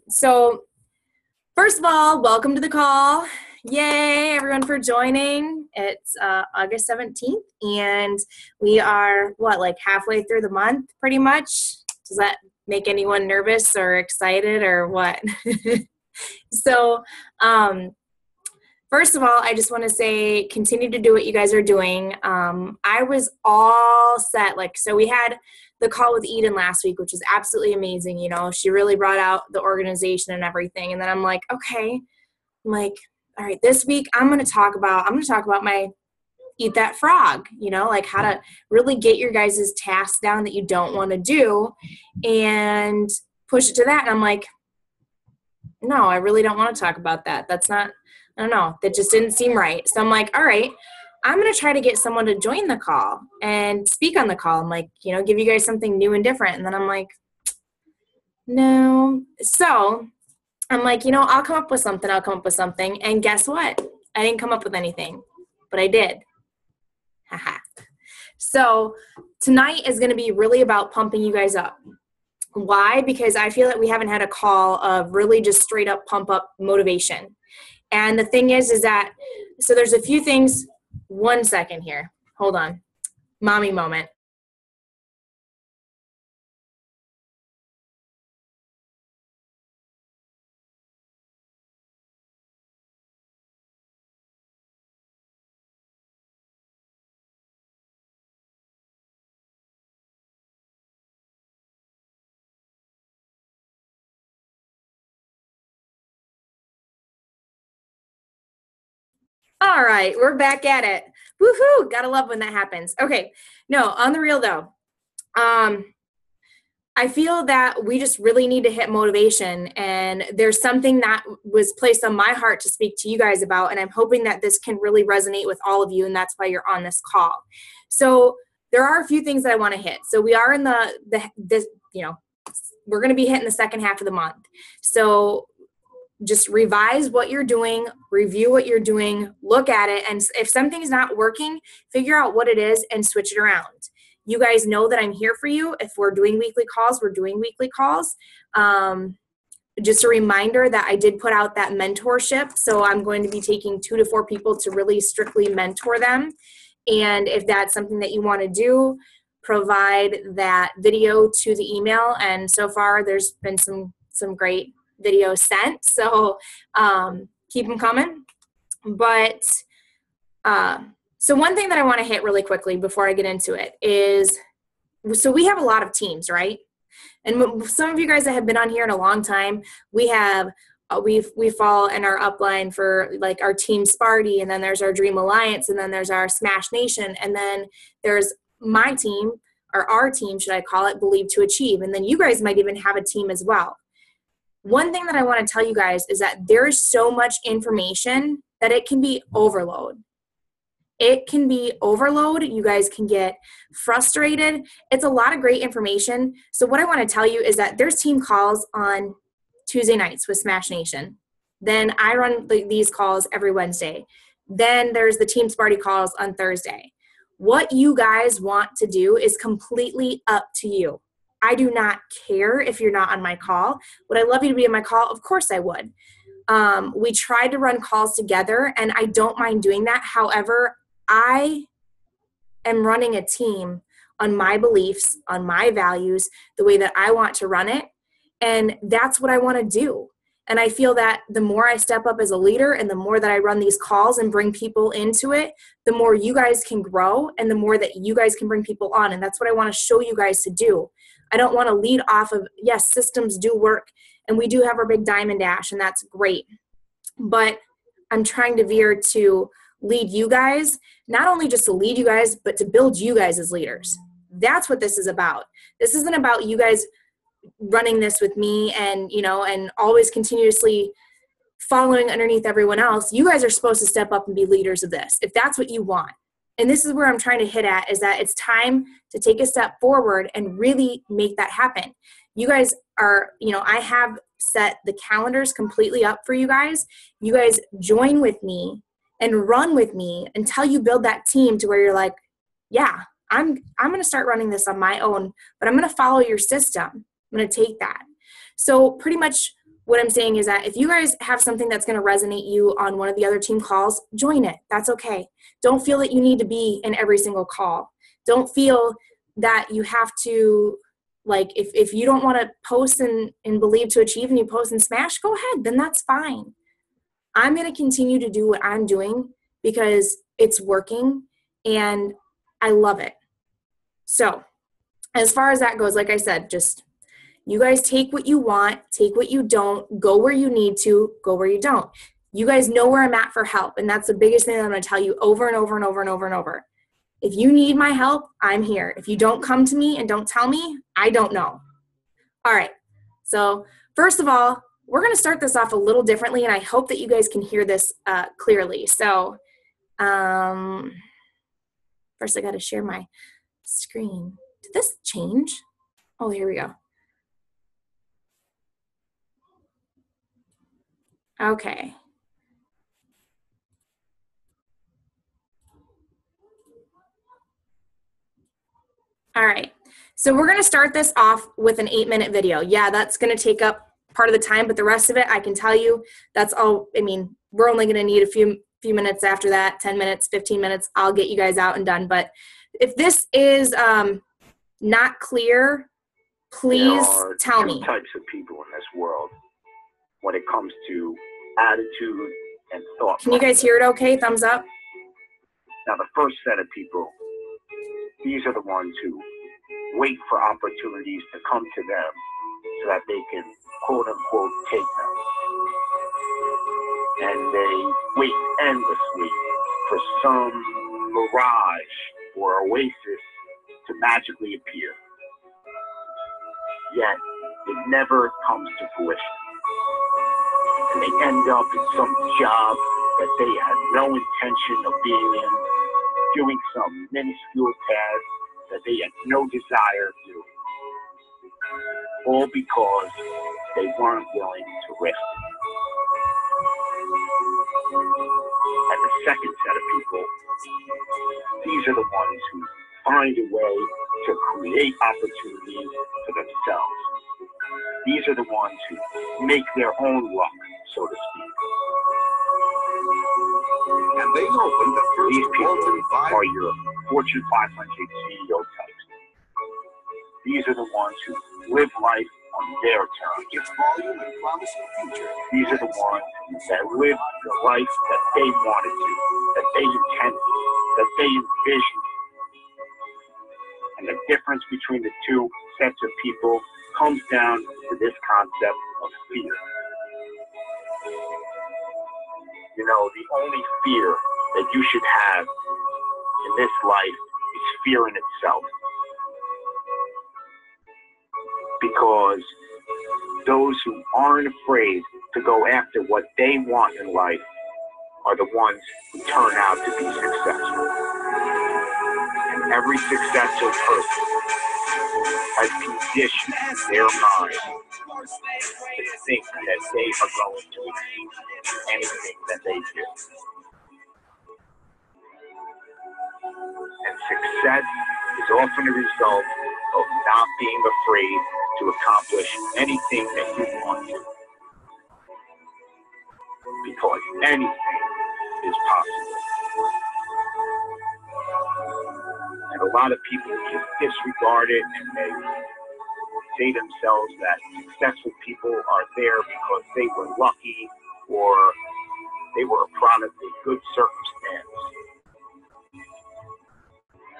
So first of all, welcome to the call. Yay, everyone for joining. It's August 17th, and we are, like halfway through the month, pretty much. Does that make anyone nervous or excited or what? So, first of all, I just want to say continue to do what you guys are doing. I was all set. So we had the call with Eden last week, which was absolutely amazing. You know, she really brought out the organization and everything. And then I'm like, okay, all right, this week I'm going to talk about my Eat That Frog, how to really get your guys' tasks down that you don't want to do and push it to that. And I'm like, no, I really don't want to talk about that. That's not, I don't know, that just didn't seem right. So I'm like, all right, I'm going to try to get someone to join the call and speak on the call. I'm like, give you guys something new and different. And then I'm like, no. So I'm like, I'll come up with something. And guess what? I didn't come up with anything, but I did. Haha. So tonight is going to be really about pumping you guys up. Why? Because I feel that we haven't had a call of really just straight up pump up motivation. And the thing is that, so there's a few things. 1 second here. Hold on. Mommy moment. All right, we're back at it. Woohoo! Gotta love when that happens. Okay, no, on the real though, I feel that we just really need to hit motivation, and there's something that was placed on my heart to speak to you guys about, and I'm hoping that this can really resonate with all of you, and that's why you're on this call. So there are a few things that I want to hit. So we are in we're going to be hitting the second half of the month. So just revise what you're doing, review what you're doing, look at it, and if something's not working, figure out what it is and switch it around. You guys know that I'm here for you. If we're doing weekly calls, we're doing weekly calls. Just a reminder that I did put out that mentorship, so I'm going to be taking 2 to 4 people to really strictly mentor them. And if that's something that you want to do, provide that video to the email. And so far, there's been some great videos sent, so keep them coming. But so one thing that I want to hit really quickly before I get into it is, so we have a lot of teams, right? And some of you guys that have been on here in a long time, we have we fall in our upline for our team Sparty, and then there's our Dream Alliance, and then there's our Smash Nation, and then there's my team, or our team, should I call it, Believe2Achieve, and then you guys might even have a team as well. One thing that I want to tell you guys is that there is so much information that it can be overload. It can be overload. You guys can get frustrated. It's a lot of great information. So what I want to tell you is that there's team calls on Tuesday nights with Smash Nation. Then I run these calls every Wednesday. Then there's the Team Sparty calls on Thursday. What you guys want to do is completely up to you. I do not care if you're not on my call. Would I love you to be on my call? Of course I would. We tried to run calls together, and I don't mind doing that. However, I am running a team on my beliefs, on my values, the way that I want to run it, and that's what I want to do. And I feel that the more I step up as a leader and the more that I run these calls and bring people into it, the more you guys can grow and the more that you guys can bring people on. And that's what I want to show you guys to do. I don't want to lead off of, yes, systems do work and we do have our big diamond dash and that's great. But I'm trying to veer to lead you guys, not only just to lead you guys, but to build you guys as leaders. That's what this is about. This isn't about you guys running this with me and, and always continuously following underneath everyone else. You guys are supposed to step up and be leaders of this, if that's what you want. And this is where I'm trying to hit at, is that it's time to take a step forward and really make that happen. You guys are, I have set the calendars completely up for you guys. You guys join with me and run with me until you build that team to where you're like, yeah, I'm going to start running this on my own, but I'm going to follow your system. I'm going to take that. So pretty much what I'm saying is that if you guys have something that's going to resonate you on one of the other team calls, join it. That's okay. Don't feel that you need to be in every single call. Don't feel that you have to, like, if you don't want to post and Believe to Achieve and you post and smash, go ahead. Then that's fine. I'm going to continue to do what I'm doing because it's working and I love it. So as far as that goes, like I said, just you guys take what you want, take what you don't, go where you need to, go where you don't. You guys know where I'm at for help, and that's the biggest thing that I'm going to tell you over and over and over and over and over. If you need my help, I'm here. If you don't come to me and don't tell me, I don't know. All right. So first of all, we're going to start this off a little differently, and I hope that you guys can hear this clearly. So first I got to share my screen. Did this change? Oh, here we go. Okay. All right. So we're going to start this off with an 8-minute video. Yeah, that's going to take up part of the time, but the rest of it, I can tell you, that's all. I mean, we're only going to need a few minutes after that, 10 minutes, 15 minutes. I'll get you guys out and done. But if this is not clear, please tell me. There are two types of people in this world when it comes to attitude and thought. Can you guys hear it okay? Thumbs up. Now, the first set of people, these are the ones who wait for opportunities to come to them so that they can, quote unquote, take them. And they wait endlessly for some mirage or oasis to magically appear. Yet, it never comes to fruition. And they end up in some job that they had no intention of being in, doing some minuscule task that they had no desire to do. All because they weren't willing to risk it. And the second set of people, these are the ones who find a way to create opportunities for themselves. These are the ones who make their own luck, so to speak. And they opened the first These people are your Fortune 500 CEO types. These are the ones who live life on their terms. Its volume and promising future. These are the ones that live the life that they wanted to, that they intended, that they envisioned. And the difference between the two sets of people comes down to this concept of fear. You know, the only fear that you should have in this life is fear in itself. Because those who aren't afraid to go after what they want in life are the ones who turn out to be successful. And every successful person has conditioned their mind to think that they are going to achieve anything that they do. And success is often a result of not being afraid to accomplish anything that you want to. Because anything is possible. And a lot of people just disregard it, and they say themselves that successful people are there because they were lucky or they were a product of good circumstance.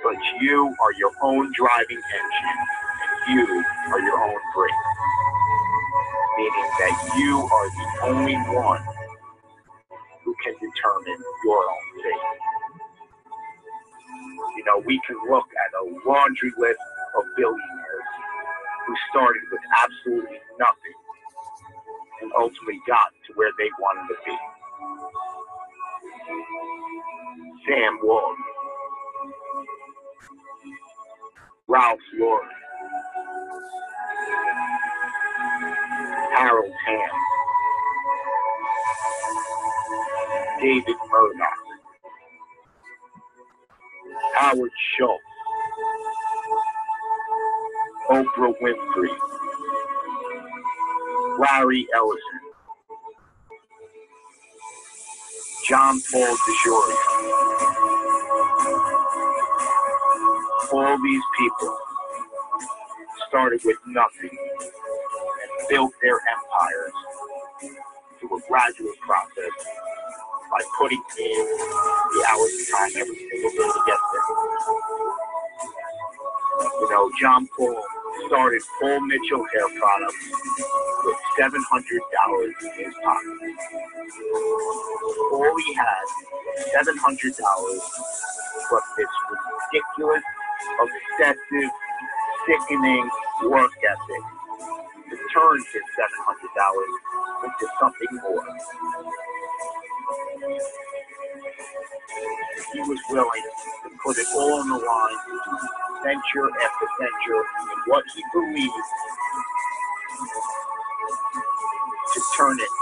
But you are your own driving engine, and you are your own brake. Meaning that you are the only one who can determine your own fate. You know, we can look at a laundry list of billionaires who started with absolutely nothing and ultimately got to where they wanted to be. Sam Walton, Ralph Lauren, Harold Tam, David Murdoch, Howard Schultz, Oprah Winfrey, Larry Ellison, John Paul DeJoria. All these people started with nothing and built their empires through a gradual process by putting in the hours and time every single day to get there. You know, John Paul started Paul Mitchell Hair Products with $700 in his pocket. All he had was $700 plus this ridiculous, obsessive, sickening work ethic to turn his $700 into something more. He was willing to put it all on the line, venture after venture, in what he believed, to turn it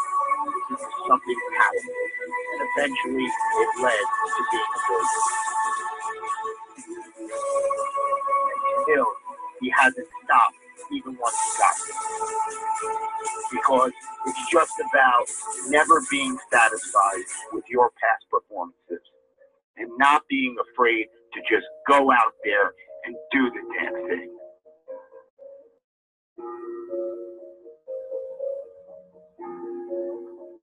into something powerful. And eventually it led to being a billionaire. And still, he hasn't stopped even once he got there. Because it's just about never being satisfied with your past performances and not being afraid to just go out there and do the damn thing.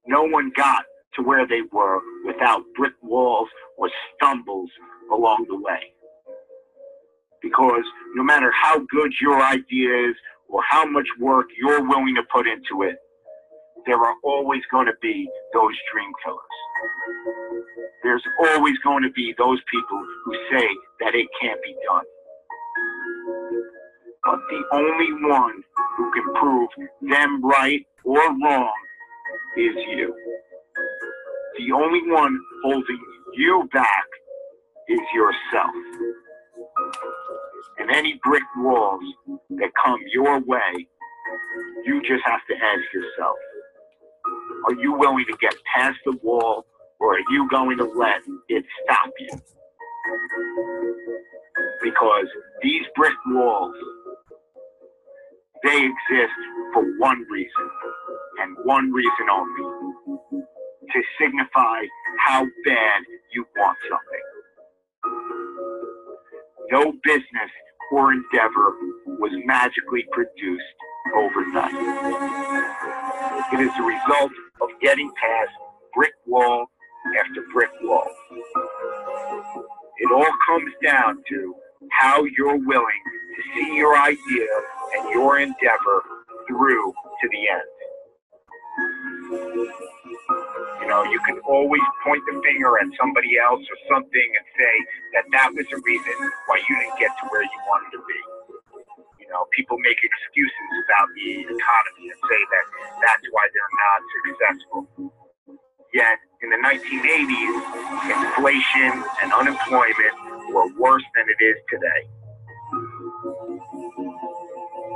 No one got to where they were without brick walls or stumbles along the way. Because no matter how good your idea is or how much work you're willing to put into it, there are always going to be those dream killers. There's always going to be those people who say that it can't be done. But the only one who can prove them right or wrong is you. The only one holding you back is yourself. And any brick walls that come your way, you just have to ask yourself, are you willing to get past the wall, or are you going to let it stop you? Because these brick walls, they exist for one reason, and one reason only, to signify how bad you want something. No business or endeavor was magically produced overnight. It is the result of getting past brick wall after brick wall. It all comes down to how you're willing to see your idea and your endeavor through to the end. You know, you can always point the finger at somebody else or something and say that that was the reason why you didn't get to where you wanted to be. You know, people make excuses about the economy and say that that's why they're not successful. Yet, in the 1980s, inflation and unemployment were worse than it is today.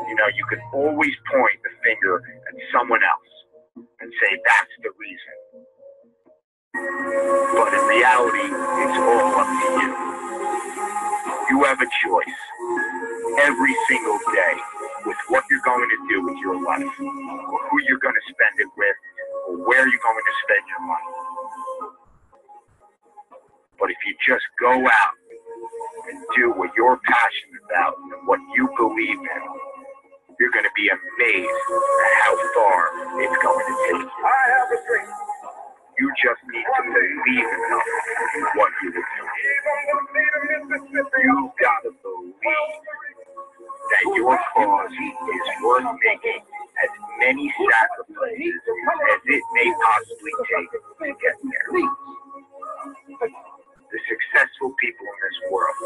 You know, you can always point the finger at someone else and say that's the reason. But in reality, it's all up to you. You have a choice every single day with what you're going to do with your life, or who you're going to spend it with, or where you're going to spend your money. But if you just go out and do what you're passionate about and what you believe in, you're going to be amazed at how far it's going to take you. I have a dream. You just need to believe enough in what you will do. You've got to believe that your cause is worth making as many sacrifices as it may possibly take to get there. The successful people in this world,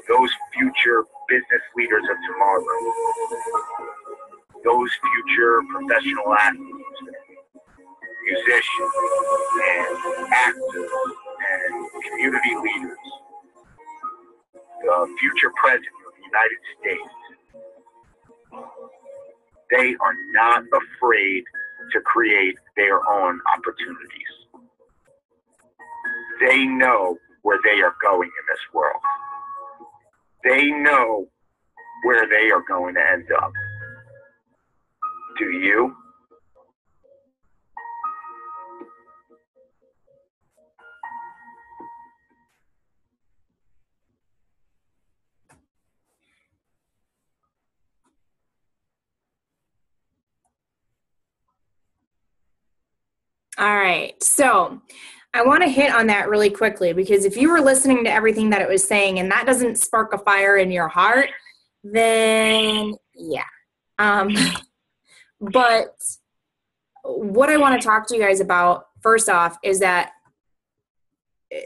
those future business leaders of tomorrow, those future professional athletes, musicians, and actors, and community leaders, the future president of the United States, they are not afraid to create their own opportunities. They know where they are going in this world. They know where they are going to end up. Do you? All right. So I want to hit on that really quickly, because if you were listening to everything that it was saying and that doesn't spark a fire in your heart, then yeah. But what I want to talk to you guys about first off is that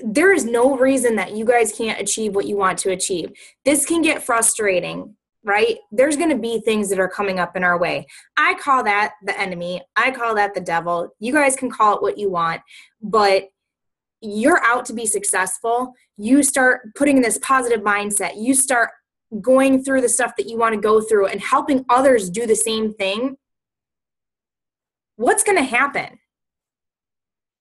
there is no reason that you guys can't achieve what you want to achieve. This can get frustrating, right? There's going to be things that are coming up in our way. I call that the enemy. I call that the devil. You guys can call it what you want, but you're out to be successful. You start putting this positive mindset. You start going through the stuff that you want to go through and helping others do the same thing. What's going to happen?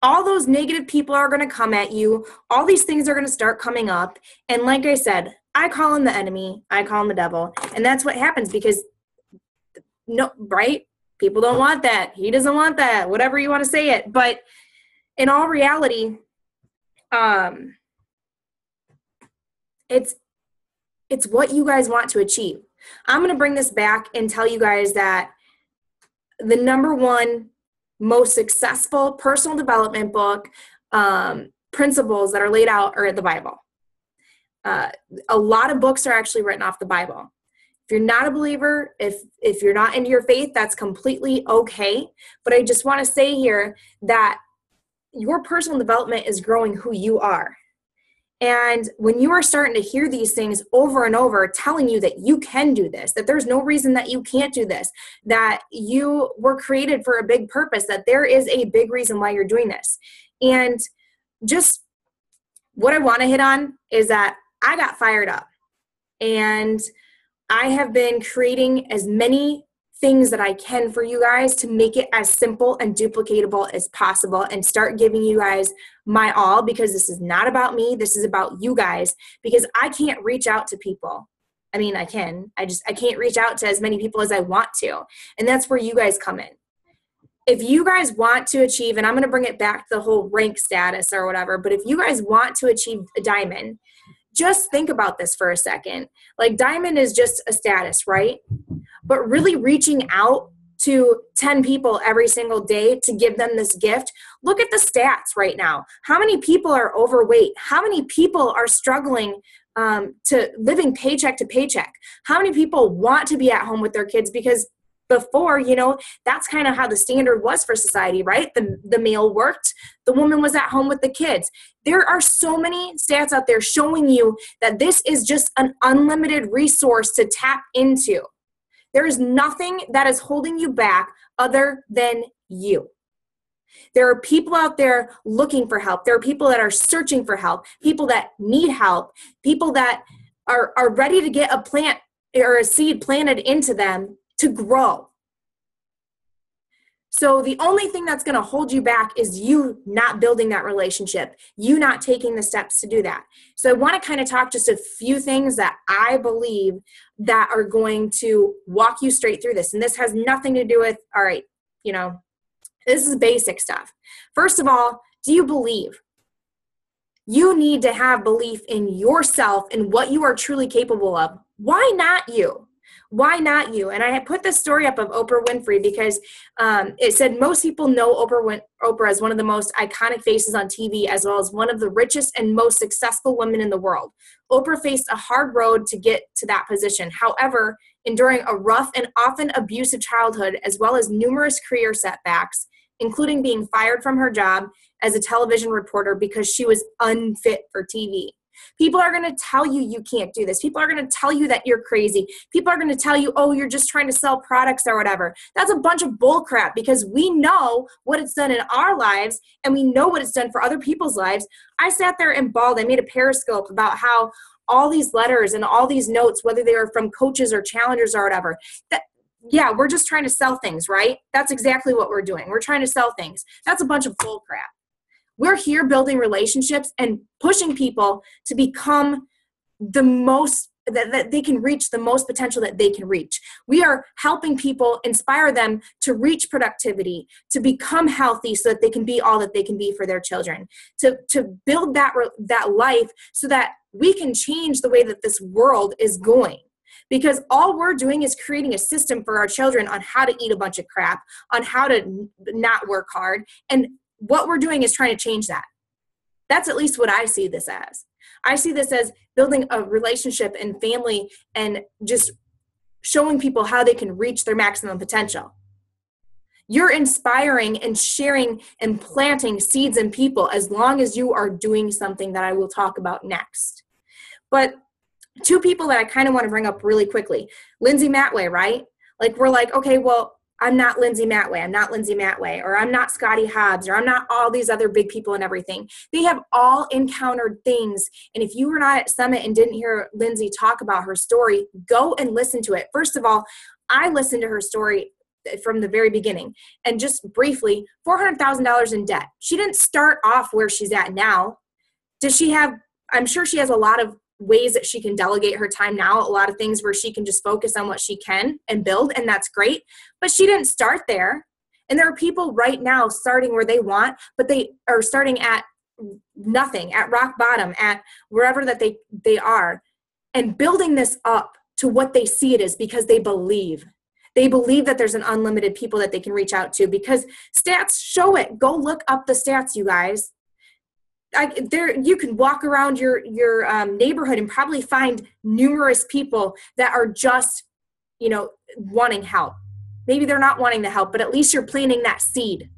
All those negative people are going to come at you. All these things are going to start coming up. And like I said, I call him the enemy. I call him the devil. And that's what happens because, no, right? People don't want that. He doesn't want that. Whatever you want to say it. But in all reality, it's what you guys want to achieve. I'm going to bring this back and tell you guys that the number one most successful personal development book, principles that are laid out are the Bible. A lot of books are actually written off the Bible. If you're not a believer, if you're not into your faith, that's completely okay. But I just want to say here that your personal development is growing who you are. And when you are starting to hear these things over and over telling you that you can do this, that there's no reason that you can't do this, that you were created for a big purpose, that there is a big reason why you're doing this. And just what I want to hit on is that I got fired up and I have been creating as many things that I can for you guys to make it as simple and duplicatable as possible and start giving you guys my all, because this is not about me. This is about you guys, because I can't reach out to people. I mean, I can. I can't reach out to as many people as I want to. And that's where you guys come in. If you guys want to achieve, and I'm going to bring it back to the whole rank status or whatever, but if you guys want to achieve a diamond, just think about this for a second. Like, diamond is just a status, right? But really reaching out to 10 people every single day to give them this gift. Look at the stats right now. How many people are overweight? How many people are struggling to living paycheck to paycheck? How many people want to be at home with their kids? Because before, that's kind of how the standard was for society, right? The male worked, the woman was at home with the kids. There are so many stats out there showing you that this is just an unlimited resource to tap into. There is nothing that is holding you back other than you. There are people out there looking for help. There are people that are searching for help, people that need help, people that are ready to get a plant or a seed planted into them to grow. So the only thing that's going to hold you back is you not building that relationship, you not taking the steps to do that. So I want to kind of talk just a few things that I believe that are going to walk you straight through this. And this has nothing to do with, all right, this is basic stuff. First of all, do you believe? You need to have belief in yourself and what you are truly capable of. Why not you? Why not you? And I had put this story up of Oprah Winfrey because it said most people know Oprah as one of the most iconic faces on TV, as well as one of the richest and most successful women in the world. Oprah faced a hard road to get to that position. However, enduring a rough and often abusive childhood, as well as numerous career setbacks, including being fired from her job as a television reporter because she was unfit for TV. People are going to tell you you can't do this. People are going to tell you that you're crazy. People are going to tell you, oh, you're just trying to sell products or whatever. That's a bunch of bull crap, because we know what it's done in our lives and we know what it's done for other people's lives. I sat there and bawled. I made a Periscope about how all these letters and all these notes, whether they were from coaches or challengers or whatever, yeah, we're just trying to sell things, right? That's exactly what we're doing. We're trying to sell things. That's a bunch of bull crap. We're here building relationships and pushing people to become the most that they can reach the most potential that they can reach. We are helping people, inspire them to reach productivity, to become healthy so that they can be all that they can be for their children, to build that life so that we can change the way that this world is going. Because all we're doing is creating a system for our children on how to eat a bunch of crap, on how to not work hard. And what we're doing is trying to change that. That's at least what I see this as. I see this as building a relationship and family and just showing people how they can reach their maximum potential. You're inspiring and sharing and planting seeds in people as long as you are doing something that I will talk about next. But two people that I kind of want to bring up really quickly. Lindsay Matway, right? Like, we're like, okay, well, I'm not Lindsay Matway. I'm not Lindsay Matway, or I'm not Scotty Hobbs, or I'm not all these other big people and everything. They have all encountered things. And if you were not at Summit and didn't hear Lindsay talk about her story, go and listen to it. First of all, I listened to her story from the very beginning. And just briefly, $400,000 in debt. She didn't start off where she's at now. Does she have, I'm sure she has a lot of ways that she can delegate her time now, a lot of things where she can just focus on what she can and build, and that's great. But she didn't start there. And there are people right now starting where they want, but they are starting at nothing, at rock bottom, at wherever that they are, and building this up to what they see it is because they believe. They believe that there's an unlimited people that they can reach out to because stats show it. Go look up the stats, you guys. You can walk around your neighborhood and probably find numerous people that are just, wanting help. Maybe they're not wanting the help, but at least you're planting that seed.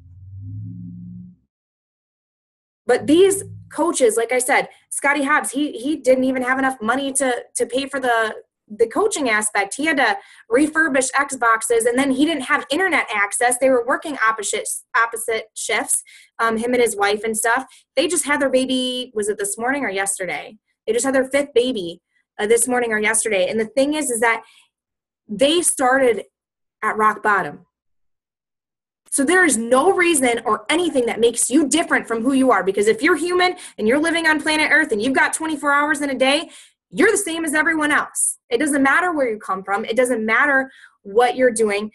But these coaches, like I said, Scotty Hobbs, he didn't even have enough money to pay for the coaching aspect. He had to refurbish Xboxes, and then he didn't have internet access. They were working opposite shifts, him and his wife and stuff. They just had their baby, was it this morning or yesterday? They just had their fifth baby this morning or yesterday. And the thing is that they started at rock bottom. So there is no reason or anything that makes you different from who you are. Because if you're human and you're living on planet Earth and you've got 24 hours in a day, you're the same as everyone else. It doesn't matter where you come from. It doesn't matter what you're doing.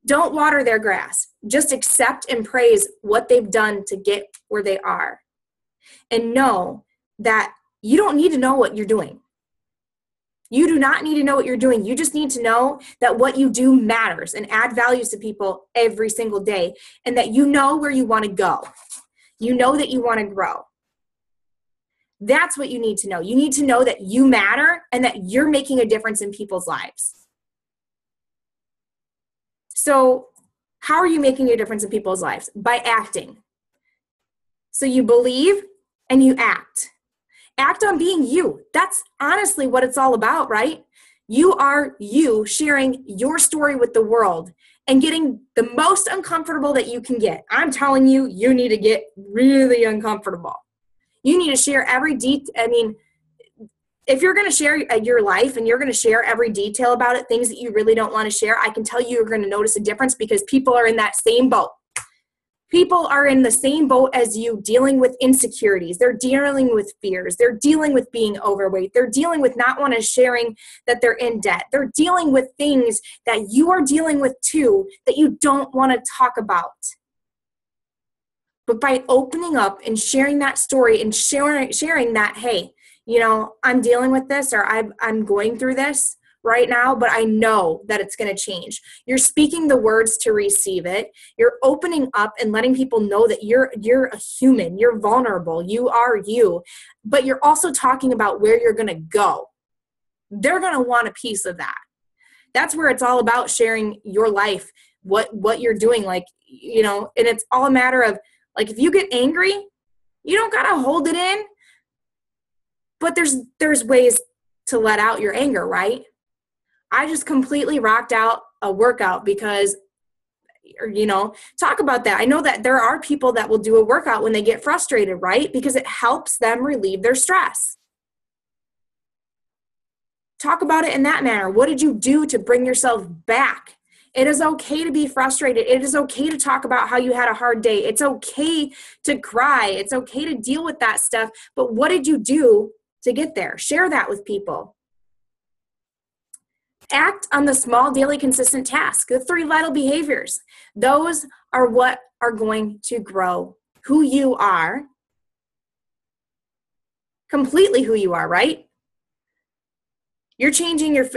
Don't water their grass. Just accept and praise what they've done to get where they are. And know that you don't need to know what you're doing. You do not need to know what you're doing. You just need to know that what you do matters and add values to people every single day, and that you know where you want to go. You know that you want to grow. That's what you need to know. You need to know that you matter and that you're making a difference in people's lives. So how are you making a difference in people's lives? By acting. So you believe and you act. Act on being you. That's honestly what it's all about, right? You are you sharing your story with the world and getting the most uncomfortable that you can get. I'm telling you, you need to get really uncomfortable. You need to share every if you're going to share your life and you're going to share every detail about it, things that you really don't want to share, I can tell you you're going to notice a difference because people are in that same boat. People are in the same boat as you, dealing with insecurities. They're dealing with fears. They're dealing with being overweight. They're dealing with not wanting to sharing that they're in debt. They're dealing with things that you are dealing with too that you don't want to talk about. But by opening up and sharing that story and sharing that, hey, I'm dealing with this, or I'm going through this right now, but I know that it's going to change. You're speaking the words to receive it. You're opening up and letting people know that you're a human. You're vulnerable. You are you. But you're also talking about where you're going to go. They're going to want a piece of that. That's where it's all about, sharing your life, what you're doing, and it's all a matter of, if you get angry, you don't got to hold it in. But there's ways to let out your anger, right? I just completely rocked out a workout because, talk about that. I know that there are people that will do a workout when they get frustrated, right? Because it helps them relieve their stress. Talk about it in that manner. What did you do to bring yourself back? It is okay to be frustrated. It is okay to talk about how you had a hard day. It's okay to cry. It's okay to deal with that stuff. But what did you do to get there. Share that with people. Act on the small, daily, consistent tasks. The 3 vital behaviors. Those are what are going to grow who you are, completely who you are, right? You're changing your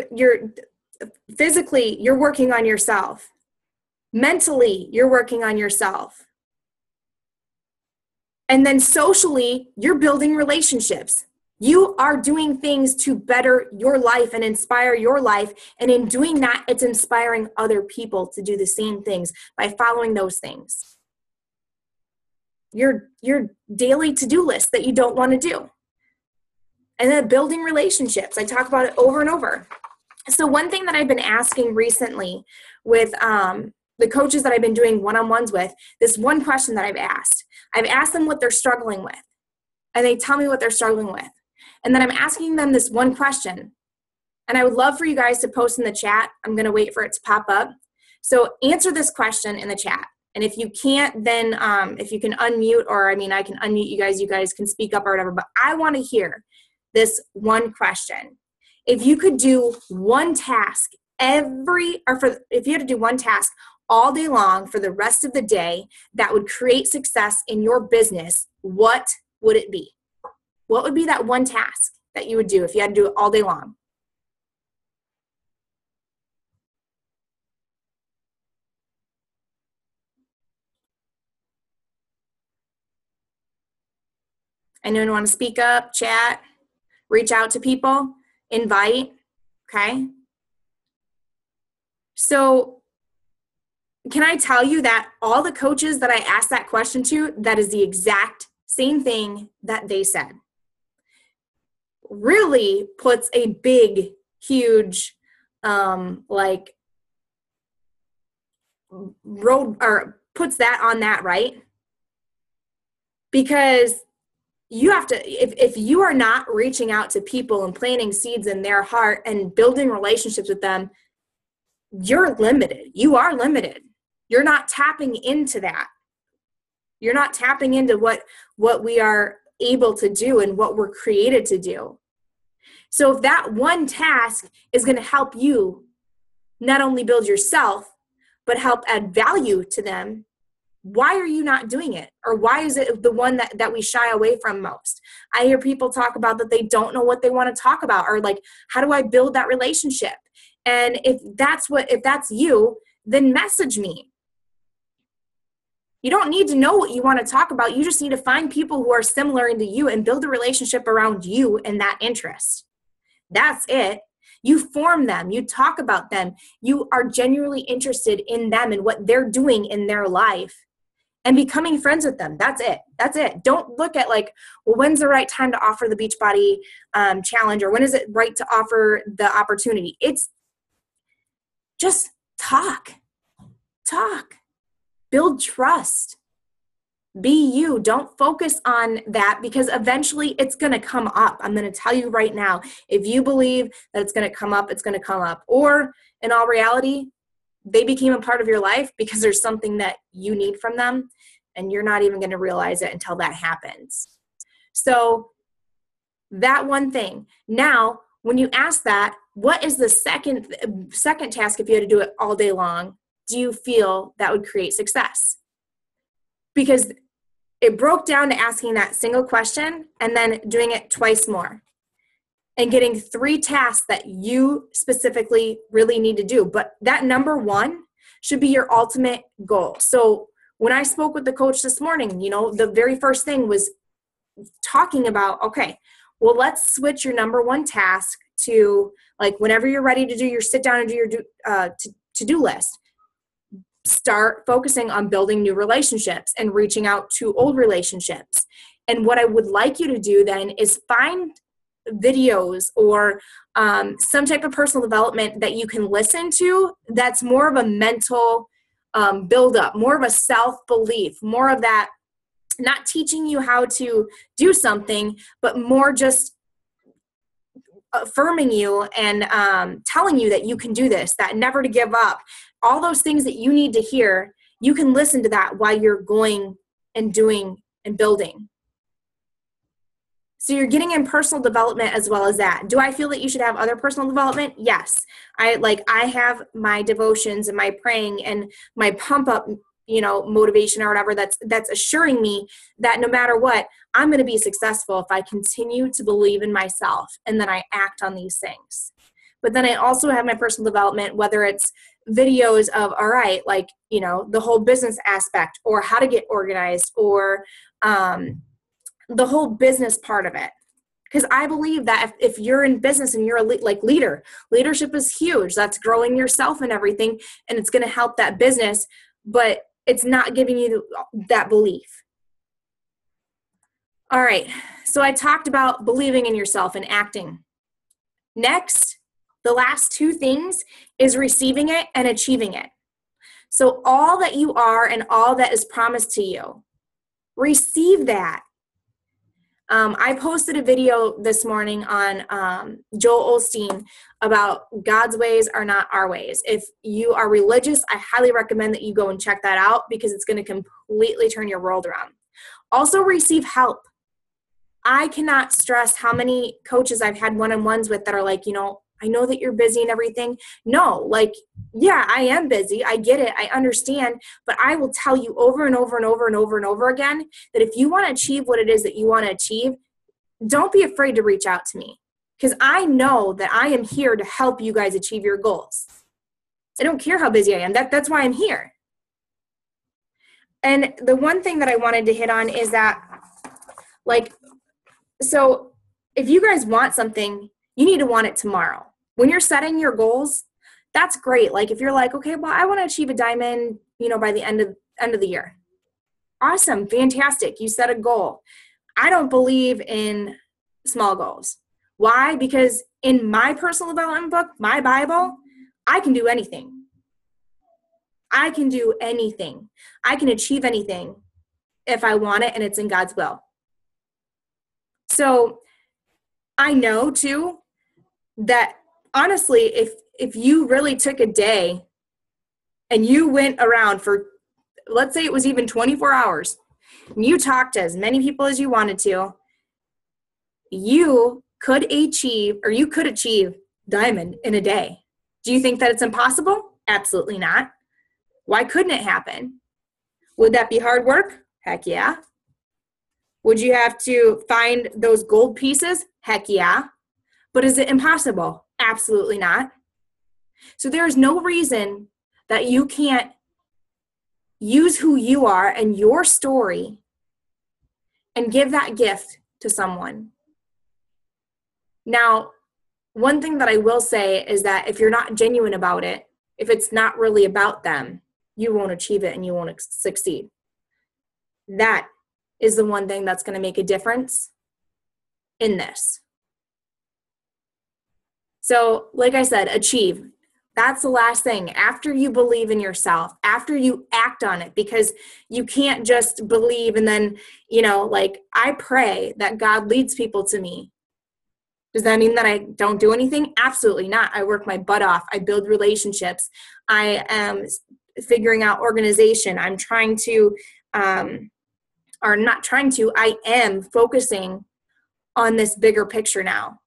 physically, you're working on yourself. Mentally, you're working on yourself. And then socially, you're building relationships. You are doing things to better your life and inspire your life. And in doing that, it's inspiring other people to do the same things by following those things. Your daily to-do list that you don't want to do. And then building relationships. I talk about it over and over. So one thing that I've been asking recently with the coaches that I've been doing one-on-ones with, this one question that I've asked them what they're struggling with. And they tell me what they're struggling with. And then I'm asking them this one question. And I would love for you guys to post in the chat. I'm going to wait for it to pop up. So answer this question in the chat. And if you can't, then if you can unmute, or I can unmute you guys. You guys can speak up or whatever. But I want to hear this one question. If you could do one task if you had to do one task all day long for the rest of the day that would create success in your business, what would it be? What would be that one task that you would do if you had to do it all day long? Anyone want to speak up, chat, reach out to people, invite? Okay. So can I tell you that all the coaches that I asked that question to, that is the exact same thing that they said. Really puts a big, huge, road, or puts that on that, right? Because you have to, if you are not reaching out to people and planting seeds in their heart and building relationships with them, you're limited. You are limited. You're not tapping into that. You're not tapping into what we are able to do and what we're created to do. So if that one task is going to help you not only build yourself, but help add value to them, why are you not doing it? Or why is it the one that we shy away from most? I hear people talk about that they don't know what they want to talk about, or like, how do I build that relationship? And if that's you, then message me. You don't need to know what you want to talk about. You just need to find people who are similar to you and build a relationship around you and that interest. That's it. You form them. You talk about them. You are genuinely interested in them and what they're doing in their life and becoming friends with them. That's it. That's it. Don't look at like, well, when's the right time to offer the Beachbody challenge, or when is it right to offer the opportunity? It's just talk. Build trust. Be you. Don't focus on that, because eventually it's going to come up. I'm going to tell you right now, if you believe that it's going to come up, it's going to come up. Or in all reality, they became a part of your life because there's something that you need from them, and you're not even going to realize it until that happens. So that one thing. Now, when you ask that, what is the second task if you had to do it all day long, do you feel that would create success? Because it broke down to asking that single question and then doing it twice more and getting 3 tasks that you specifically really need to do. But that number one should be your ultimate goal. So when I spoke with the coach this morning, the very first thing was talking about, okay, well, let's switch your number one task to, like, whenever you're ready to do your sit down and do your to-do list, start focusing on building new relationships and reaching out to old relationships. And what I would like you to do then is find videos or some type of personal development that you can listen to that's more of a mental buildup, more of a self-belief, more of that, not teaching you how to do something, but more just affirming you and telling you that you can do this, that never to give up. All those things that you need to hear, you can listen to that while you're going and doing and building. So you're getting in personal development as well as that. Do I feel that you should have other personal development? Yes. I have my devotions and my praying and my pump up, motivation or whatever that's assuring me that no matter what, I'm going to be successful if I continue to believe in myself and then I act on these things. But then I also have my personal development, whether it's videos of, all right, the whole business aspect or how to get organized or the whole business part of it. Because I believe that if you're in business and you're a leader, leadership is huge. That's growing yourself and everything, and it's going to help that business, but it's not giving you that belief. All right, so I talked about believing in yourself and acting. Next, the last two things is receiving it and achieving it. So all that you are and all that is promised to you, receive that. I posted a video this morning on Joel Osteen about God's ways are not our ways. If you are religious, I highly recommend that you go and check that out because it's going to completely turn your world around. Also, receive help. I cannot stress how many coaches I've had one-on-ones with that are like, I know that you're busy and everything. No, yeah, I am busy. I get it. I understand. But I will tell you over and over and over and over and over again that if you want to achieve what it is that you want to achieve, don't be afraid to reach out to me because I know that I am here to help you guys achieve your goals. I don't care how busy I am. That's why I'm here. And the one thing that I wanted to hit on is that, so if you guys want something, you need to want it tomorrow. When you're setting your goals, that's great. If you're like, okay, well, I want to achieve a diamond, by the end of the year. Awesome, fantastic. You set a goal. I don't believe in small goals. Why? Because in my personal development book, my Bible, I can do anything. I can do anything. I can achieve anything if I want it and it's in God's will. So I know too that honestly, if you really took a day and you went around for, let's say it was even 24 hours, and you talked to as many people as you wanted to, you could achieve diamond in a day. Do you think that it's impossible? Absolutely not. Why couldn't it happen? Would that be hard work? Heck yeah. Would you have to find those gold pieces? Heck yeah. But is it impossible? Absolutely not. So there's no reason that you can't use who you are and your story and give that gift to someone. Now, one thing that I will say is that if you're not genuine about it, if it's not really about them, you won't achieve it and you won't succeed. That is the one thing that's going to make a difference in this. So, like I said, achieve. That's the last thing. After you believe in yourself, after you act on it, because you can't just believe and then, I pray that God leads people to me. Does that mean that I don't do anything? Absolutely not. I work my butt off. I build relationships. I am figuring out organization. I'm trying to, I am focusing on this bigger picture now.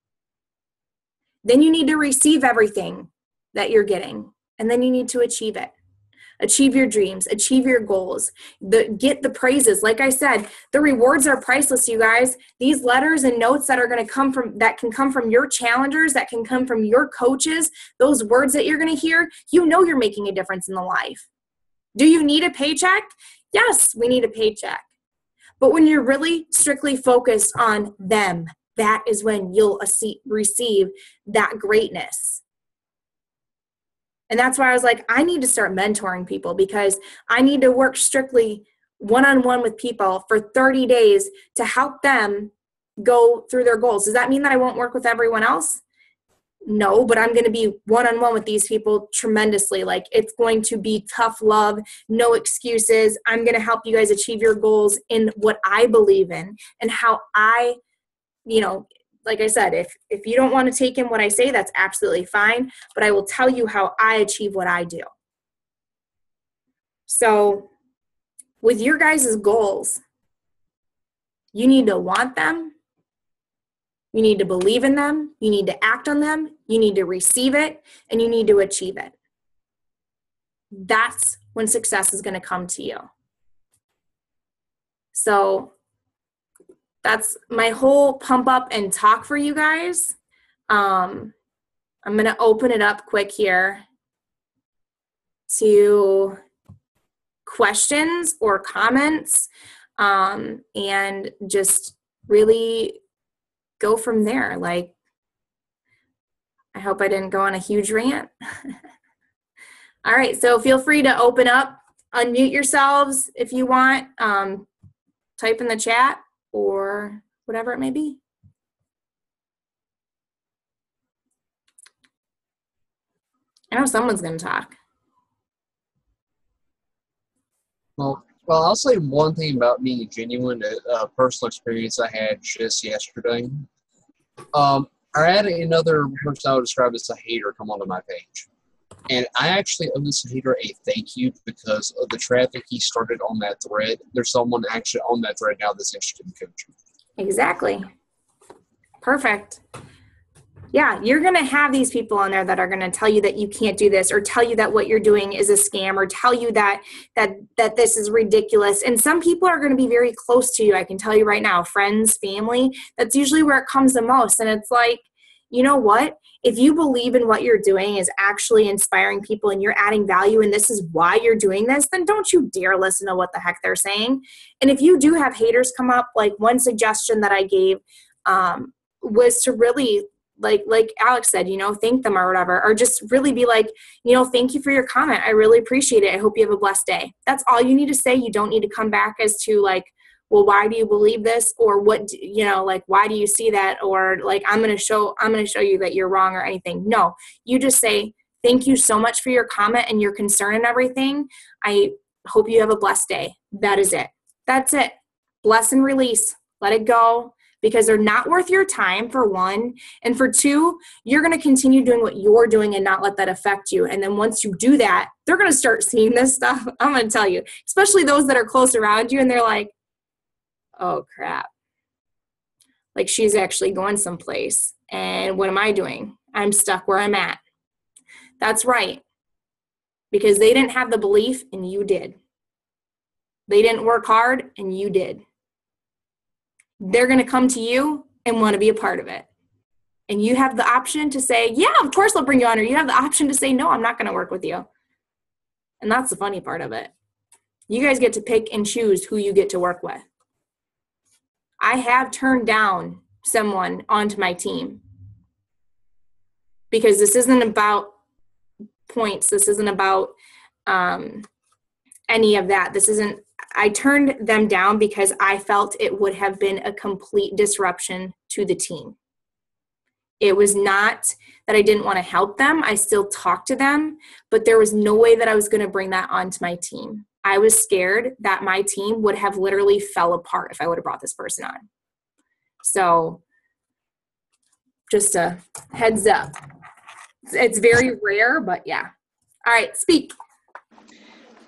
Then you need to receive everything that you're getting, and then you need to achieve it. Achieve your dreams, achieve your goals, get the praises. Like I said, the rewards are priceless, you guys. These letters and notes that are going to can come from your challengers, that can come from your coaches, those words that you're going to hear, you're making a difference in the life. Do you need a paycheck? Yes, we need a paycheck. But when you're really strictly focused on them, that is when you'll receive that greatness. And that's why I was like, I need to start mentoring people because I need to work strictly one-on-one with people for 30 days to help them go through their goals. Does that mean that I won't work with everyone else? No, but I'm going to be one-on-one with these people tremendously. It's going to be tough love, no excuses. I'm going to help you guys achieve your goals in what I believe in and how I, like I said, if you don't want to take in what I say, that's absolutely fine. But I will tell you how I achieve what I do. So with your guys' goals, you need to want them You need to believe in them. You need to act on them. You need to receive it, and you need to achieve it. That's when success is going to come to you. So that's my whole pump up and talk for you guys. I'm going to open it up quick here to questions or comments, and just really go from there. Like, I hope I didn't go on a huge rant. All right, so feel free to open up, unmute yourselves if you want, type in the chat or whatever it may be. I know someone's going to talk. Well, I'll say one thing about being genuine, a personal experience I had just yesterday. I had another person I would describe as a hater come onto my page. And I actually owe this hater a thank you because of the traffic he started on that thread. There's someone actually on that thread now that's interested in coaching. Exactly. Perfect. Yeah, you're going to have these people on there that are going to tell you that you can't do this, or tell you that what you're doing is a scam, or tell you that this is ridiculous. And some people are going to be very close to you. I can tell you right now, friends, family, that's usually where it comes the most. And it's like, you know what? If you believe in what you're doing is actually inspiring people and you're adding value and this is why you're doing this, then don't you dare listen to what the heck they're saying. And if you do have haters come up, like one suggestion that I gave was to really, like Alex said, thank them or whatever, or just really be like, thank you for your comment. I really appreciate it. I hope you have a blessed day. That's all you need to say. You don't need to come back as to like, well, why do you believe this? Or what, why do you see that? Or like, I'm going to show you that you're wrong or anything. No, you just say, thank you so much for your comment and your concern and everything. I hope you have a blessed day. That is it. That's it. Bless and release. Let it go, because they're not worth your time, for one. And for two, you're going to continue doing what you're doing and not let that affect you. And then once you do that, they're going to start seeing this stuff. I'm going to tell you, especially those that are close around you, and they're like, oh crap, like she's actually going someplace. And what am I doing? I'm stuck where I'm at. That's right. Because they didn't have the belief and you did. They didn't work hard and you did. They're going to come to you and want to be a part of it. And you have the option to say, yeah, of course I'll bring you on. Or you have the option to say, no, I'm not going to work with you. And that's the funny part of it. You guys get to pick and choose who you get to work with. I have turned down someone onto my team because this isn't about points. This isn't about any of that. I turned them down because I felt it would have been a complete disruption to the team. It was not that I didn't want to help them. I still talked to them, but there was no way that I was going to bring that onto my team. I was scared that my team would have literally fell apart if I would have brought this person on. So just a heads up. It's very rare, but yeah. All right, speak.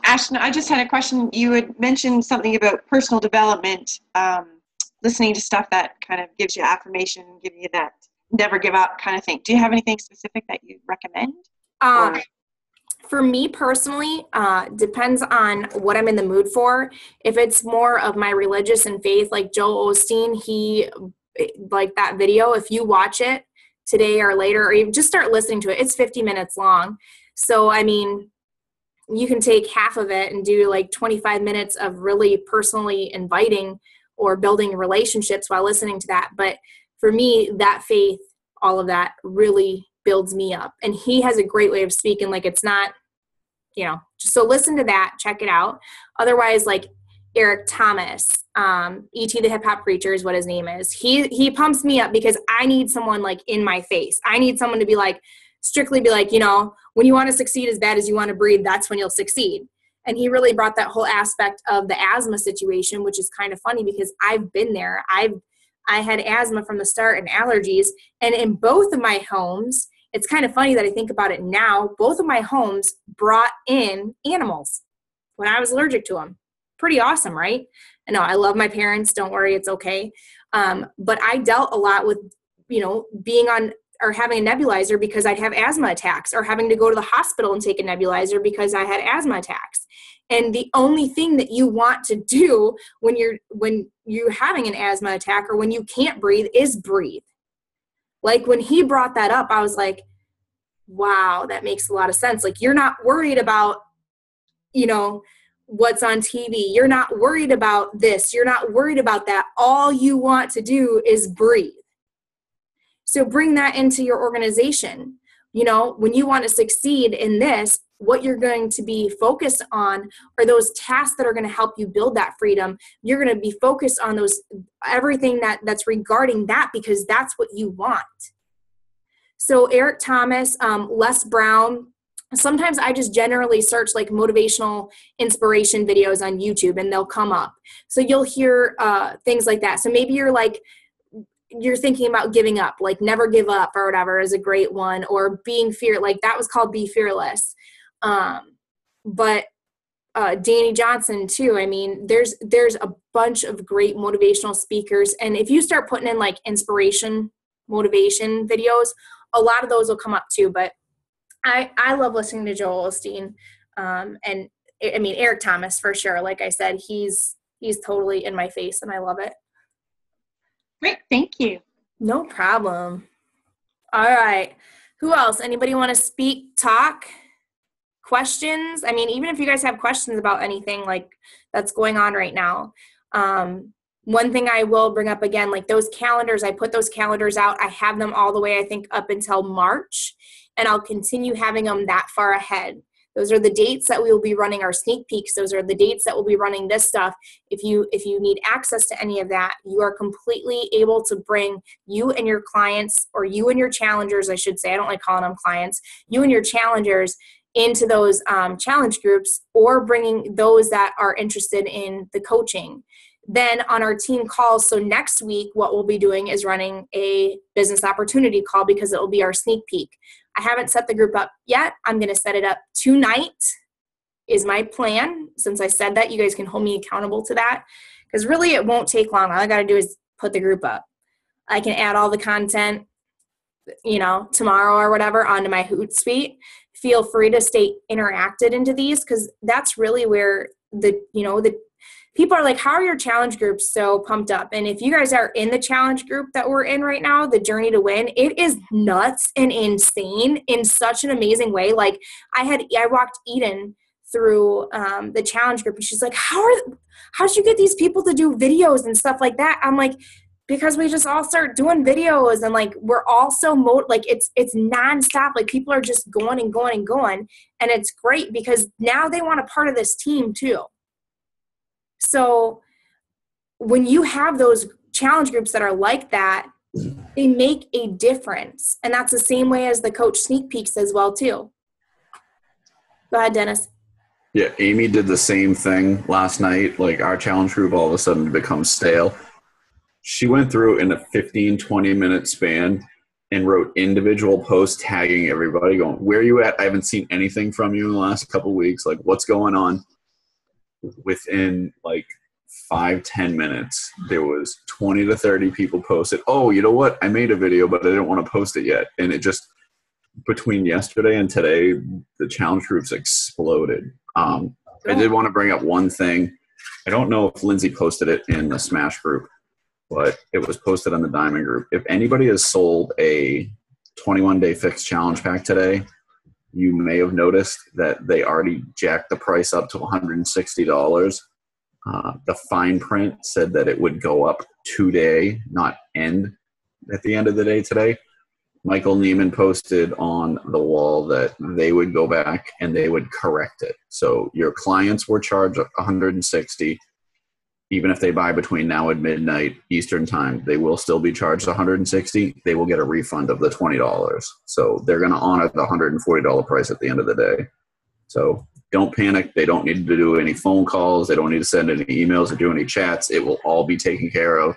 Ashton, I just had a question. You had mentioned something about personal development, listening to stuff that kind of gives you affirmation, give you that never give up kind of thing. Do you have anything specific that you recommend? For me personally, depends on what I'm in the mood for. If it's more of my religious and faith, like Joel Osteen, he, like that video, if you watch it today or later, or even just start listening to it, it's 50 minutes long. So, I mean, you can take half of it and do like 25 minutes of really personally inviting or building relationships while listening to that. But for me, that faith, all of that really builds me up. And he has a great way of speaking. Like, it's not, so listen to that, check it out. Otherwise, like Eric Thomas, E.T. the Hip Hop Preacher is what his name is. He pumps me up because I need someone like in my face. I need someone to be like, strictly be like, when you want to succeed as bad as you want to breathe, that's when you'll succeed. And he really brought that whole aspect of the asthma situation, which is kind of funny because I've been there. I had asthma from the start and allergies. And in both of my homes, it's kind of funny that I think about it now, both of my homes brought in animals when I was allergic to them. Pretty awesome, right? I know, I love my parents. Don't worry, it's okay. But I dealt a lot with being on or having a nebulizer because I'd have asthma attacks, or having to go to the hospital and take a nebulizer because I had asthma attacks. And the only thing that you want to do when you're having an asthma attack or when you can't breathe is breathe. Like when he brought that up, I was like, wow, that makes a lot of sense. Like you're not worried about, what's on TV. You're not worried about this. You're not worried about that. All you want to do is breathe. So bring that into your organization. When you want to succeed in this, what you're going to be focused on are those tasks that are going to help you build that freedom. You're going to be focused on everything that's regarding that, because that's what you want. So Eric Thomas, Les Brown, sometimes I just generally search like motivational inspiration videos on YouTube and they'll come up. So you'll hear things like that. So maybe you're thinking about giving up, like Never Give Up or whatever is a great one, or being like that was called Be Fearless. But Danny Johnson too. I mean, there's a bunch of great motivational speakers. And if you start putting in like inspiration, motivation videos, a lot of those will come up too. But I love listening to Joel Osteen. And I mean, Eric Thomas for sure. Like I said, he's totally in my face and I love it. Great. Thank you. No problem. All right. Who else? Anybody want to speak, talk, questions? I mean, even if you guys have questions about anything like that's going on right now. One thing I will bring up again, like those calendars, I put those calendars out. I have them all the way, I think, up until March, and I'll continue having them that far ahead. Those are the dates that we will be running our sneak peeks. Those are the dates that we'll be running this stuff. If you need access to any of that, you are completely able to bring you and your clients, or you and your challengers, I should say. I don't like calling them clients. You and your challengers into those challenge groups, or bringing those that are interested in the coaching. Then on our team calls, so next week, what we'll be doing is running a business opportunity call, because it will be our sneak peek. I haven't set the group up yet. I'm going to set it up tonight is my plan. Since I said that, you guys can hold me accountable to that, because really it won't take long. All I got to do is put the group up. I can add all the content, tomorrow or whatever onto my Hootsuite. Feel free to stay interacted into these, because that's really where the people are like, how are your challenge groups so pumped up? And if you guys are in the challenge group that we're in right now, the Journey to Win, it is nuts and insane in such an amazing way. Like I walked Eden through the challenge group, and she's like, how did you get these people to do videos and stuff like that? I'm like, because we just all start doing videos, and like we're all so like it's nonstop. Like people are just going and going and going, and it's great because now they want a part of this team too. So when you have those challenge groups that are like that, they make a difference, and that's the same way as the coach sneak peeks as well too. Go ahead, Dennis. Yeah, Amy did the same thing last night. Like our challenge group all of a sudden becomes stale. She went through in a 15, 20-minute span and wrote individual posts tagging everybody, going, where are you at? I haven't seen anything from you in the last couple of weeks. Like, what's going on? Within like 5-10 minutes, there was 20 to 30 people posted. Oh, you know what? I made a video, but I didn't want to post it yet. And it just, between yesterday and today, the challenge groups exploded. I did want to bring up one thing. I don't know if Lindsay posted it in the Smash group, but it was posted on the Diamond group. If anybody has sold a 21-day fixed challenge pack today, you may have noticed that they already jacked the price up to $160. The fine print said that it would go up today, not end at the end of the day today. Michael Neiman posted on the wall that they would go back and they would correct it. So your clients were charged $160. Even if they buy between now and midnight Eastern time, they will still be charged $160. They will get a refund of the $20. So they're going to honor the $140 price at the end of the day. So don't panic. They don't need to do any phone calls. They don't need to send any emails or do any chats. It will all be taken care of.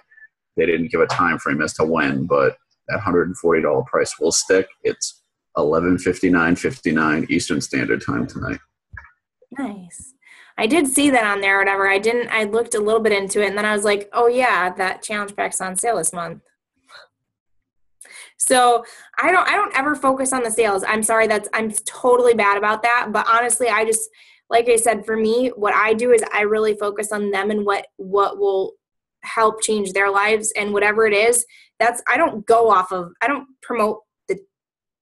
They didn't give a time frame as to when, but that $140 price will stick. It's $11:59:59 Eastern Standard Time tonight. Nice. I did see that on there or whatever. I looked a little bit into it, and then I was like, oh yeah, that challenge pack's on sale this month. So I don't ever focus on the sales. I'm sorry, I'm totally bad about that. But honestly, I just, like I said, for me, what I do is I really focus on them and what will help change their lives, and whatever it is, I don't promote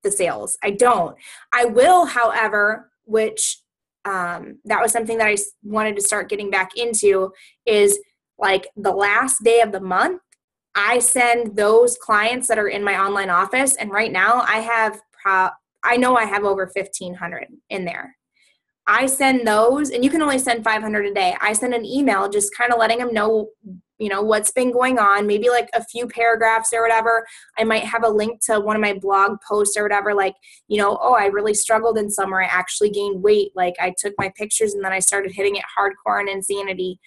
the sales. I don't. I will, however, which that was something that I wanted to start getting back into, is like the last day of the month, I send those clients that are in my online office, and right now I know I have over 1,500 in there. I send those, and you can only send 500 a day. I send an email just kind of letting them know, what's been going on, maybe like a few paragraphs or whatever. I might have a link to one of my blog posts or whatever, like, oh, I really struggled in summer. I actually gained weight. Like, I took my pictures and then I started hitting it hardcore and insanity.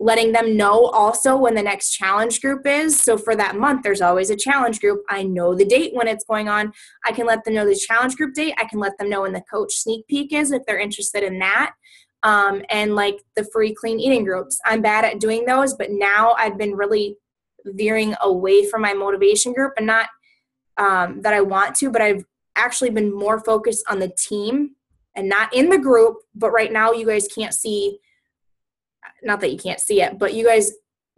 Letting them know also when the next challenge group is. So for that month, there's always a challenge group. I know the date when it's going on. I can let them know the challenge group date. I can let them know when the coach sneak peek is if they're interested in that. And like the free clean eating groups. I'm bad at doing those, but now I've been really veering away from my motivation group, and not that I want to, but I've actually been more focused on the team and not in the group. But right now you guys can't see, not that you can't see it, but you guys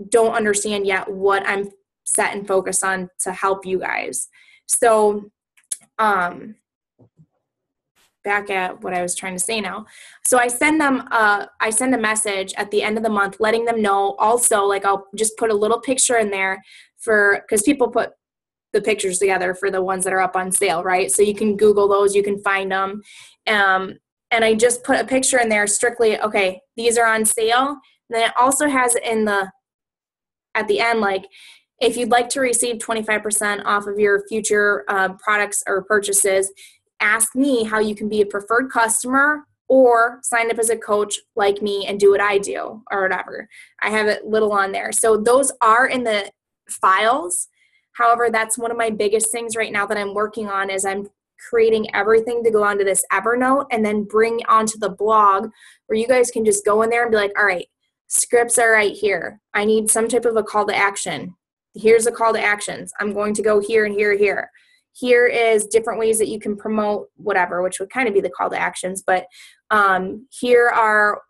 don't understand yet what I'm set and focused on to help you guys. So, back at what I was trying to say now. So I send a message at the end of the month, letting them know also, like, I'll just put a little picture in there because people put the pictures together for the ones that are up on sale, right? So you can Google those, you can find them. And I just put a picture in there strictly, okay, these are on sale. And then it also has at the end, like, if you'd like to receive 25% off of your future products or purchases, ask me how you can be a preferred customer or sign up as a coach like me and do what I do or whatever. I have it little on there. So those are in the files. However, that's one of my biggest things right now that I'm working on, is I'm creating everything to go onto this Evernote and then bring onto the blog, where you guys can just go in there and be like, all right, scripts are right here. I need some type of a call to action. Here's a call to actions. I'm going to go here and here, here. Here is different ways that you can promote whatever, which would kind of be the call to actions. But here are,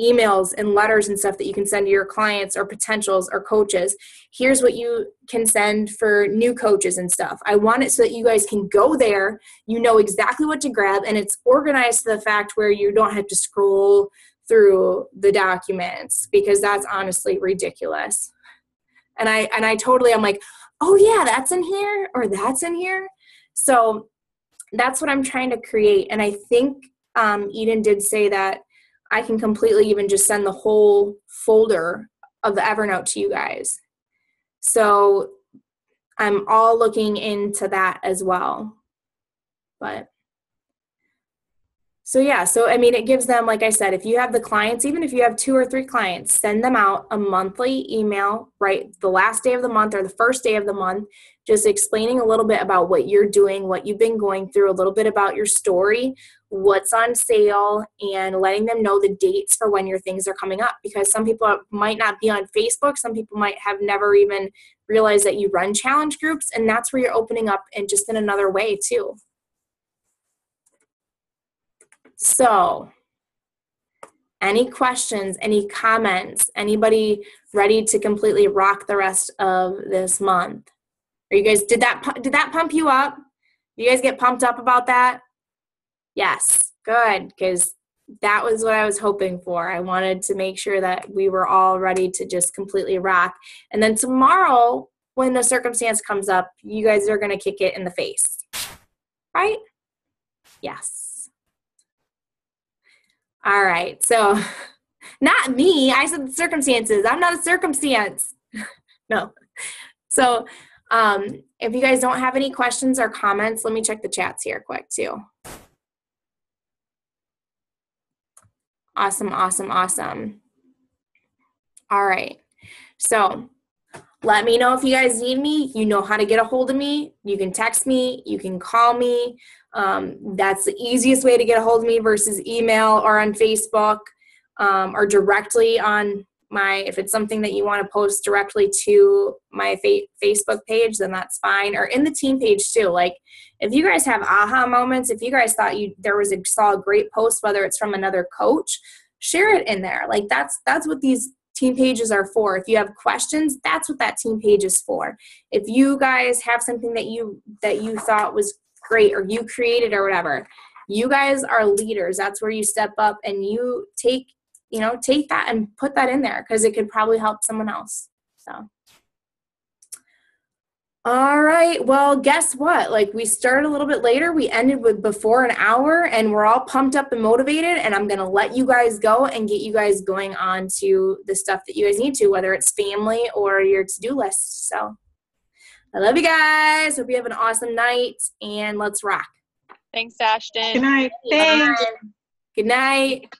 emails and letters and stuff that you can send to your clients or potentials or coaches. Here's what you can send for new coaches and stuff. I want it so that you guys can go there, you know exactly what to grab, and it's organized to the fact where you don't have to scroll through the documents, because that's honestly ridiculous. And I'm like, oh yeah, that's in here, or that's in here. So that's what I'm trying to create. And I think Eden did say that I can completely even just send the whole folder of the Evernote to you guys. So I'm all looking into that as well. But so yeah, so I mean, it gives them, like I said, if you have the clients, even if you have 2 or 3 clients, send them out a monthly email, right? The last day of the month or the first day of the month, just explaining a little bit about what you're doing, what you've been going through, a little bit about your story, what's on sale, and letting them know the dates for when your things are coming up. Because some people might not be on Facebook. Some people might have never even realized that you run challenge groups, and that's where you're opening up and just in another way too. So, any questions, any comments, anybody ready to completely rock the rest of this month? Are you guys, did that pump you up? You guys get pumped up about that? Yes, good, because that was what I was hoping for. I wanted to make sure that we were all ready to just completely rock. And then tomorrow, when the circumstance comes up, you guys are going to kick it in the face, right? Yes. All right, so not me. I said the circumstances. I'm not a circumstance. No. So if you guys don't have any questions or comments, let me check the chats here quick too. Awesome, awesome, awesome. All right, so let me know if you guys need me. You know how to get a hold of me. You can text me. You can call me. That's the easiest way to get a hold of me versus email or on Facebook or directly on if it's something that you want to post directly to my Facebook page, then that's fine. Or in the team page too. Like if you guys have aha moments, if you guys thought saw a great post, whether it's from another coach, share it in there. Like that's what these team pages are for. If you have questions, that's what that team page is for. If you guys have something that you thought was great or you created or whatever, you guys are leaders. That's where you step up and you take that and put that in there, because it could probably help someone else. So, all right. Well, guess what? Like, we started a little bit later. We ended with before an hour, and we're all pumped up and motivated. And I'm going to let you guys go and get you guys going on to the stuff that you guys need to, whether it's family or your to-do list. So I love you guys. Hope you have an awesome night, and let's rock. Thanks, Ashton. Good night. Thanks. Good night.